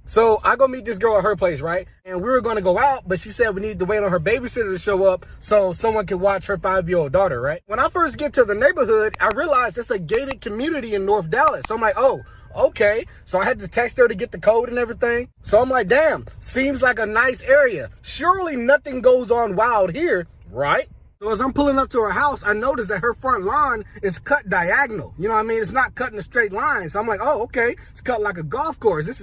So I go meet this girl at her place, right? And we were going to go out, but she said we need to wait on her babysitter to show up so someone can watch her 5-year-old daughter, right? When I first get to the neighborhood, I realized it's a gated community in North Dallas. So I'm like, oh, okay. So I had to text her to get the code and everything. So I'm like, damn, seems like a nice area. Surely nothing goes on wild here, right? So as I'm pulling up to her house, I noticed that her front lawn is cut diagonal. You know what I mean? It's not cut in a straight line. So I'm like, oh, okay. It's cut like a golf course. This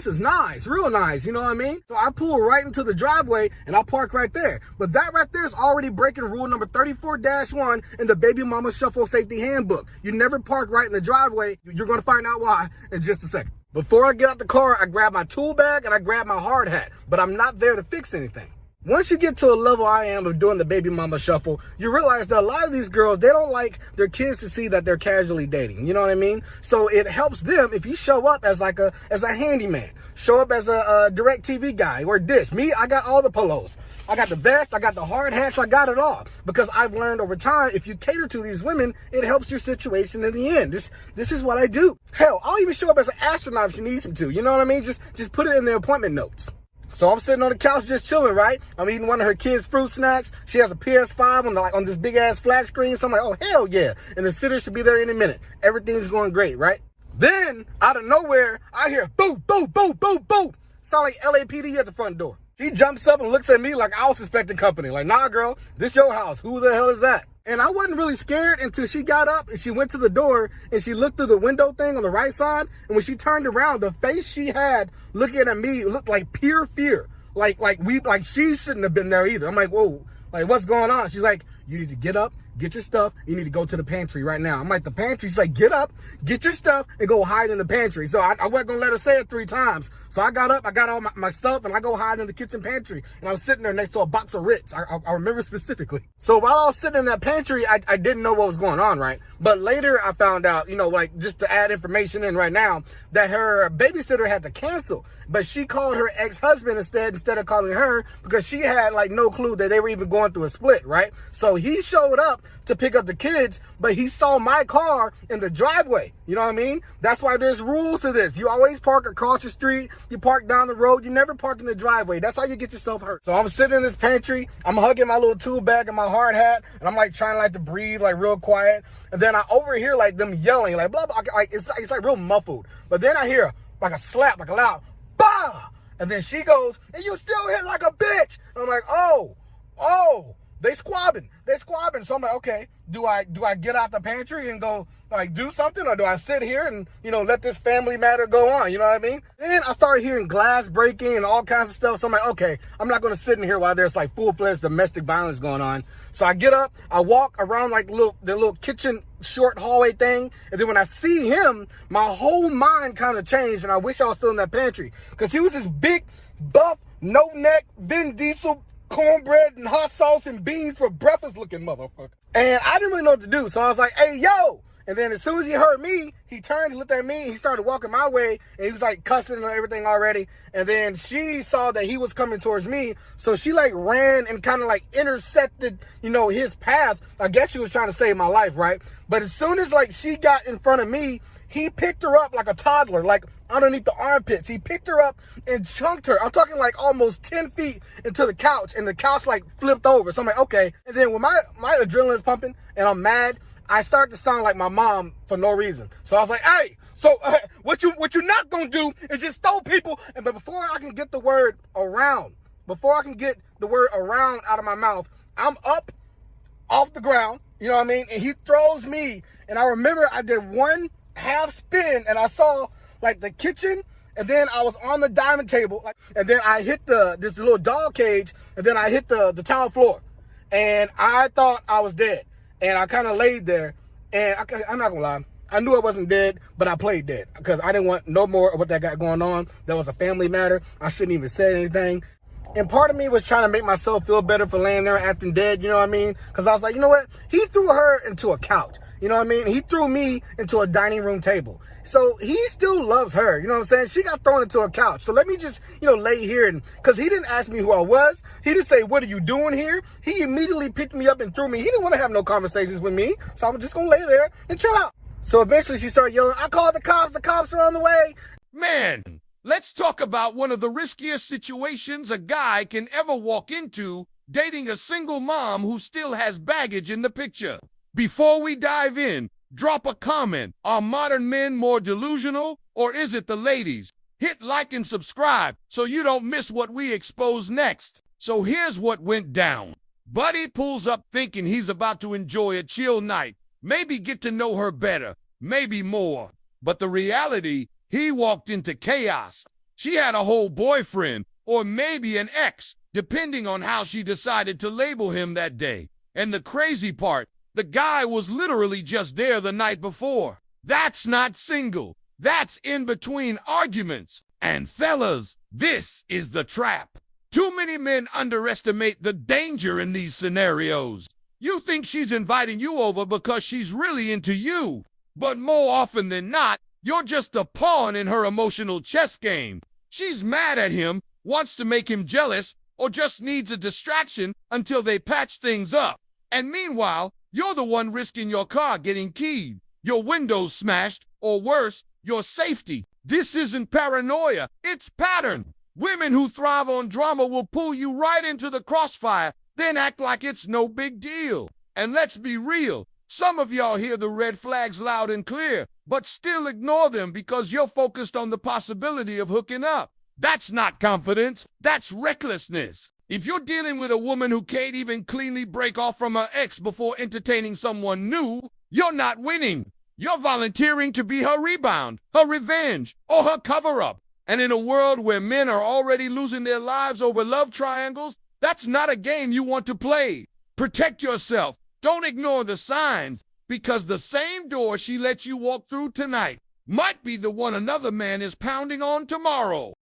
is nice, real nice. You know what I mean? So I pull right into the driveway and I park right there. But that right there is already breaking rule number 34-1 in the Baby Mama Shuffle Safety Handbook. You never park right in the driveway. You're going to find out why in just a second. Before I get out the car, I grab my tool bag and I grab my hard hat. But I'm not there to fix anything. Once you get to a level I am of doing the baby mama shuffle, you realize that a lot of these girls, they don't like their kids to see that they're casually dating. You know what I mean? So it helps them if you show up as a handyman, show up as a direct TV guy or dish. Me, I got all the polos. I got the vest, I got the hard hats, I got it all. Because I've learned over time, if you cater to these women, it helps your situation in the end. This is what I do. Hell, I'll even show up as an astronaut if she needs me to. You know what I mean? Just put it in the appointment notes. So I'm sitting on the couch just chilling, right? I'm eating one of her kids' fruit snacks. She has a PS5 on this big ass flat screen. So I'm like, oh, hell yeah. And the sitter should be there any minute. Everything's going great, right? Then, out of nowhere, I hear boom, boom, boom, boom, boom. Sound like LAPD at the front door. She jumps up and looks at me like I was suspecting company. Like, nah, girl, this your house. Who the hell is that? And I wasn't really scared until she got up and she went to the door and she looked through the window thing on the right side. And when she turned around, the face she had looking at me looked like pure fear. Like she shouldn't have been there either. I'm like, whoa, like what's going on? She's like, you need to get up, get your stuff. You need to go to the pantry right now. I'm like, the pantry? She's like, get up, get your stuff and go hide in the pantry. So I wasn't going to let her say it 3 times. So I got up, I got all my stuff and I go hide in the kitchen pantry. And I was sitting there next to a box of Ritz. I remember specifically. So while I was sitting in that pantry, I didn't know what was going on, right? But later I found out, you know, like just to add information in right now, that her babysitter had to cancel. But she called her ex-husband instead of calling her because she had like no clue that they were even going through a split, right? So he showed up to pick up the kids, but he saw my car in the driveway. You know what I mean? That's why there's rules to this. You always park across the street. You park down the road. You never park in the driveway. That's how you get yourself hurt. So I'm sitting in this pantry. I'm hugging my little tool bag and my hard hat. And I'm like trying like to breathe like real quiet. And then I overhear like them yelling like blah, blah. Like it's like real muffled. But then I hear like a slap, like a loud bah. And then she goes, and you still hit like a bitch. And I'm like, oh. They squabbing. So I'm like, okay, do I get out the pantry and go like do something, or do I sit here and, you know, let this family matter go on? You know what I mean? Then I started hearing glass breaking and all kinds of stuff. So I'm like, okay, I'm not going to sit in here while there's like full-fledged domestic violence going on. So I get up, I walk around like the little kitchen short hallway thing. And then when I see him, my whole mind kind of changed. And I wish I was still in that pantry because he was this big, buff, no neck, Vin Diesel, cornbread and hot sauce and beans for breakfast looking motherfucker. And I didn't really know what to do. So I was like, hey, yo. And then as soon as he heard me, he turned and looked at me. He started walking my way and he was like cussing and everything already. And then she saw that he was coming towards me. So she like ran and kind of like intersected, you know, his path. I guess she was trying to save my life, right? But as soon as like she got in front of me, he picked her up like a toddler, like underneath the armpits. He picked her up and chunked her. I'm talking like almost 10 feet into the couch, and the couch like flipped over. So I'm like, okay. And then when my adrenaline's pumping and I'm mad, I start to sound like my mom for no reason. So I was like, hey, so what you not gonna do is just throw people. But before I can get the word around out of my mouth, I'm up off the ground, you know what I mean? And he throws me. And I remember I did one half spin and I saw like the kitchen, and then I was on the dining table, and then I hit this little dog cage, and then I hit the tile floor, and I thought I was dead, and I kind of laid there, and I'm not gonna lie, I knew I wasn't dead, but I played dead because I didn't want no more of what that got going on. That was a family matter. I shouldn't even say anything. And part of me was trying to make myself feel better for laying there acting dead, you know what I mean? Because I was like, you know what? He threw her into a couch, you know what I mean? He threw me into a dining room table. So he still loves her, you know what I'm saying? She got thrown into a couch. So let me just, you know, lay here. And because he didn't ask me who I was. He didn't say, what are you doing here? He immediately picked me up and threw me. He didn't want to have no conversations with me. So I'm just going to lay there and chill out. So eventually she started yelling, I called the cops are on the way. Man, Let's talk about one of the riskiest situations a guy can ever walk into, dating a single mom who still has baggage in the picture. Before we dive in, drop a comment. Are modern men more delusional, or is it the ladies? Hit like and subscribe so you don't miss what we expose next. So here's what went down. Buddy pulls up thinking he's about to enjoy a chill night, maybe get to know her better, maybe more. But the reality, he walked into chaos. She had a whole boyfriend, or maybe an ex, depending on how she decided to label him that day. And the crazy part, the guy was literally just there the night before. That's not single. That's in between arguments. And fellas, this is the trap. Too many men underestimate the danger in these scenarios. You think she's inviting you over because she's really into you. But more often than not, you're just a pawn in her emotional chess game. She's mad at him, wants to make him jealous, or just needs a distraction until they patch things up. And meanwhile, you're the one risking your car getting keyed, your windows smashed, or worse, your safety. This isn't paranoia, it's pattern. Women who thrive on drama will pull you right into the crossfire, then act like it's no big deal. And let's be real, some of y'all hear the red flags loud and clear, but still ignore them because you're focused on the possibility of hooking up. That's not confidence, that's recklessness. If you're dealing with a woman who can't even cleanly break off from her ex before entertaining someone new, you're not winning. You're volunteering to be her rebound, her revenge, or her cover-up. And in a world where men are already losing their lives over love triangles, that's not a game you want to play. Protect yourself. Don't ignore the signs, because the same door she lets you walk through tonight might be the one another man is pounding on tomorrow.